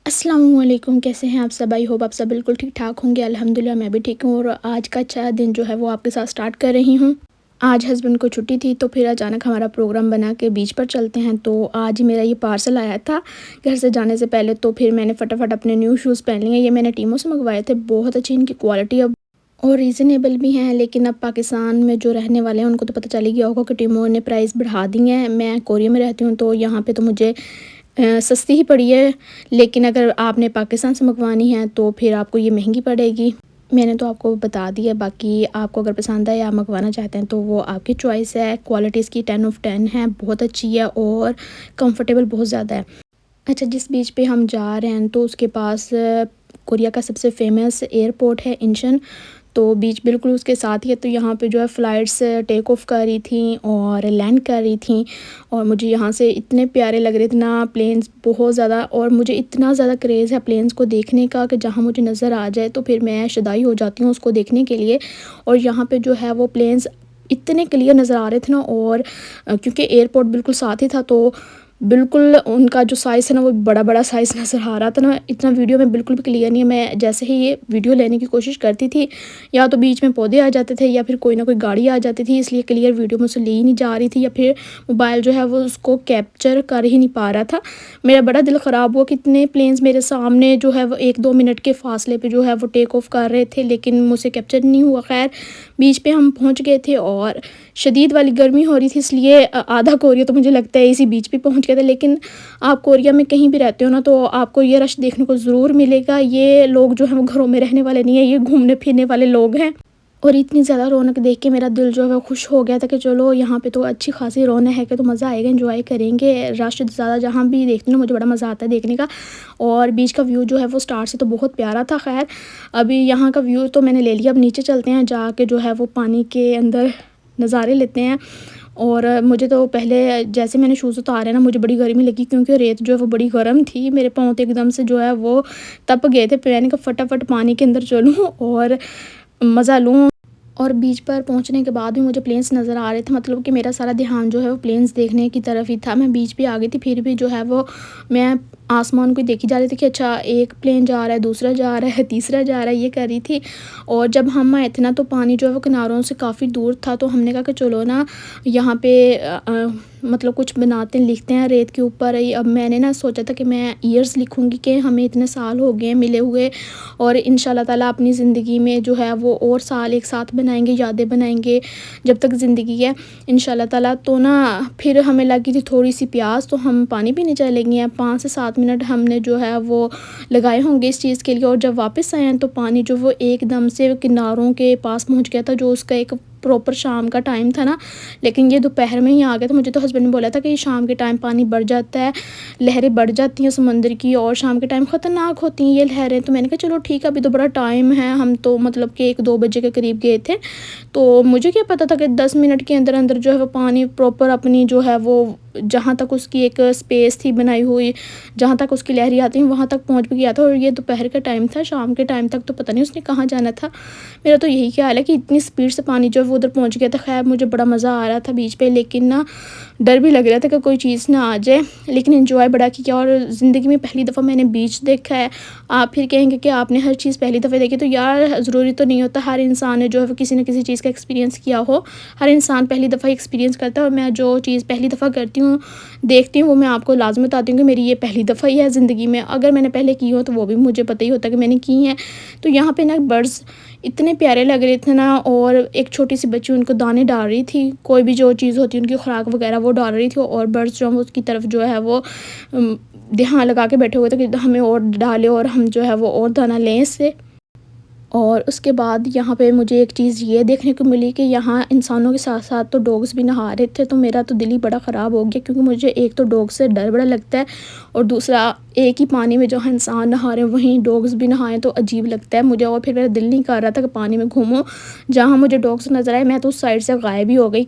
अस्सलाम वालेकुम। कैसे हैं आप सब? आई होप आप सब बिल्कुल ठीक ठाक होंगे। अल्हम्दुलिल्लाह मैं भी ठीक हूँ और आज का अच्छा दिन जो है वो आपके साथ स्टार्ट कर रही हूँ। आज हस्बैंड को छुट्टी थी तो फिर अचानक हमारा प्रोग्राम बना कि बीच पर चलते हैं। तो आज ही मेरा ये पार्सल आया था घर से जाने से पहले, तो फिर मैंने फटाफट अपने न्यू शूज़ पहन लिए। ये मैंने टीमो से मंगवाए थे, बहुत अच्छी इनकी क्वालिटी अब और रीज़नेबल भी हैं। लेकिन अब पाकिस्तान में जो रहने वाले हैं उनको तो पता चल ही गया होगा कि टीमो ने प्राइस बढ़ा दी है। मैं कोरिया में रहती हूँ तो यहाँ पे तो मुझे सस्ती ही पड़ी है, लेकिन अगर आपने पाकिस्तान से मंगवानी है तो फिर आपको ये महंगी पड़ेगी। मैंने तो आपको बता दिया, बाकी आपको अगर पसंद है या आप मंगवाना चाहते हैं तो वो आपकी चॉइस है। क्वालिटी इसकी 10 ऑफ 10 है, बहुत अच्छी है और कंफर्टेबल बहुत ज़्यादा है। अच्छा, जिस बीच पे हम जा रहे हैं तो उसके पास कोरिया का सबसे फेमस एयरपोर्ट है इंचन, तो बीच बिल्कुल उसके साथ ही है। तो यहाँ पे जो है फ़्लाइट्स टेक ऑफ़ कर रही थी और लैंड कर रही थी और मुझे यहाँ से इतने प्यारे लग रहे थे ना प्लेन्स, बहुत ज़्यादा। और मुझे इतना ज़्यादा क्रेज़ है प्लेन्स को देखने का कि जहाँ मुझे नज़र आ जाए तो फिर मैं शदाई हो जाती हूँ उसको देखने के लिए। और यहाँ पे जो है वो प्लेन्स इतने क्लियर नज़र आ रहे थे ना, और क्योंकि एयरपोर्ट बिल्कुल साथ ही था तो बिल्कुल उनका जो साइज़ है ना वो बड़ा साइज़ नज़र आ रहा था ना। इतना वीडियो में बिल्कुल भी क्लियर नहीं है। मैं जैसे ही ये वीडियो लेने की कोशिश करती थी या तो बीच में पौधे आ जाते थे या फिर कोई ना कोई गाड़ी आ जाती थी, इसलिए क्लियर वीडियो मुझसे ली ही नहीं जा रही थी, या फिर मोबाइल जो है वो उसको कैप्चर कर ही नहीं पा रहा था। मेरा बड़ा दिल ख़राब हुआ कि इतने प्लेन्स मेरे सामने जो है वो 1-2 मिनट के फासले पे जो है वो टेक ऑफ़ कर रहे थे, लेकिन मुझसे कैप्चर नहीं हुआ। खैर बीच पे हम पहुँच गए थे और शदीद वाली गर्मी हो रही थी, इसलिए आधा कोरिया तो मुझे लगता है इसी बीच पे पहुँच गए थे। लेकिन आप कोरिया में कहीं भी रहते हो ना तो आपको ये रश देखने को ज़रूर मिलेगा। ये लोग जो हैं वो घरों में रहने वाले नहीं है, ये घूमने फिरने वाले लोग हैं। और इतनी ज़्यादा रौनक देख के मेरा दिल जो है वो खुश हो गया था कि चलो यहाँ पे तो अच्छी खासी रौनक है कि तो मज़ा आएगा, एंजॉय करेंगे। रश ज़्यादा जहाँ भी देखती हूँ मुझे बड़ा मज़ा आता है देखने का। और बीच का व्यू जो है वो स्टार्ट से तो बहुत प्यारा था। खैर अभी यहाँ का व्यू तो मैंने ले लिया, अब नीचे चलते हैं, जाके जो है वो पानी के अंदर नज़ारे लेते हैं। और मुझे तो पहले जैसे मैंने शूज़ उतारे ना मुझे बड़ी गर्मी लगी, क्योंकि रेत जो है वो बड़ी गर्म थी। मेरे पाँव तो एकदम से जो है वो तप गए थे। मैंने कहा फटाफट पानी के अंदर चलूँ और मज़ा लूँ। और बीच पर पहुंचने के बाद भी मुझे प्लेन्स नज़र आ रहे थे, मतलब कि मेरा सारा ध्यान जो है वो प्लेन्स देखने की तरफ ही था। मैं बीच पे आ गई थी, फिर भी जो है वो मैं आसमान को देखी जा रही थी कि अच्छा एक प्लेन जा रहा है, दूसरा जा रहा है, तीसरा जा रहा है, ये कर रही थी। और जब हम आए थे ना तो पानी जो है वो किनारों से काफ़ी दूर था, तो हमने कहा कि चलो ना यहाँ पे मतलब कुछ बनाते हैं, लिखते हैं रेत के ऊपर। अब मैंने ना सोचा था कि मैं ईयर्स लिखूँगी कि हमें इतने साल हो गए हैं मिले हुए, और इंशाल्लाह ताला अपनी ज़िंदगी में जो है वो और साल एक साथ बनाएंगे, यादें बनाएंगे जब तक ज़िंदगी है इंशाल्लाह ताला। तो ना फिर हमें लगी थी थोड़ी सी प्यास, तो हम पानी पीने चले गए हैं। 5 से 7 मिनट हमने जो है वो लगाए होंगे इस चीज़ के लिए। और जब वापस आए हैं तो पानी जो वो एकदम से किनारों के पास पहुंच गया था, जो उसका एक प्रॉपर शाम का टाइम था ना, लेकिन ये दोपहर में ही आ गया था। मुझे तो हस्बैंड ने बोला था कि ये शाम के टाइम पानी बढ़ जाता है, लहरें बढ़ जाती हैं समंदर की, और शाम के टाइम ख़तरनाक होती हैं ये लहरें। तो मैंने कहा चलो ठीक है, अभी तो बड़ा टाइम है, हम तो मतलब कि 1-2 बजे के करीब गए थे, तो मुझे क्या पता था कि 10 मिनट के अंदर अंदर जो है वो पानी प्रॉपर अपनी जो है वो जहाँ तक उसकी एक स्पेस थी बनाई हुई, जहाँ तक उसकी लहरें आती हैं वहाँ तक पहुँच भी गया था। और ये दोपहर का टाइम था, शाम के टाइम तक तो पता नहीं उसने कहाँ जाना था। मेरा तो यही ख्याल है कि इतनी स्पीड से पानी जो है वो उधर पहुँच गया था। खैर मुझे बड़ा मज़ा आ रहा था बीच पे, लेकिन ना डर भी लग रहा था कि कोई चीज़ ना आ जाए, लेकिन एंजॉय बड़ा किया। और ज़िंदगी में पहली दफ़ा मैंने बीच देखा है। आप फिर कहेंगे कि आपने हर चीज़ पहली दफ़ा देखी, तो यार ज़रूरी तो नहीं होता, हर इंसान ने जो है वो किसी न किसी चीज़ का एक्सपीरियंस किया हो। हर इंसान पहली दफ़ा एक्सपीरियंस करता है, और मैं जो चीज़ पहली दफ़ा करती हूँ देखती हूँ वो मैं आपको लाज़िम बताती हूँ कि मेरी ये पहली दफ़ा ही है ज़िंदगी में। अगर मैंने पहले की हो तो वो भी मुझे पता ही होता कि मैंने की हैं। तो यहाँ पे ना बर्ड्स इतने प्यारे लग रहे थे ना, और एक छोटी सी बच्ची उनको दाने डाल रही थी, कोई भी जो चीज़ होती है उनकी खुराक वगैरह वो डाल रही थी। और बर्ड्स जो हैं वो उसकी तरफ जो है वो ध्यान लगा के बैठे हुए थे कि हमें और डालें और हम जो है वो और दाना लें इससे। और उसके बाद यहाँ पे मुझे एक चीज़ ये देखने को मिली कि यहाँ इंसानों के साथ साथ तो डॉग्स भी नहा रहे थे। तो मेरा तो दिल ही बड़ा ख़राब हो गया, क्योंकि मुझे एक तो डॉग से डर बड़ा लगता है, और दूसरा एक ही पानी में जहाँ इंसान नहा रहे हैं वहीं डॉग्स भी नहाएं तो अजीब लगता है मुझे। और फिर मेरा दिल नहीं कर रहा था कि पानी में घूमूं। जहाँ मुझे डॉग्स नज़र आए मैं तो उस साइड से गायब ही हो गई।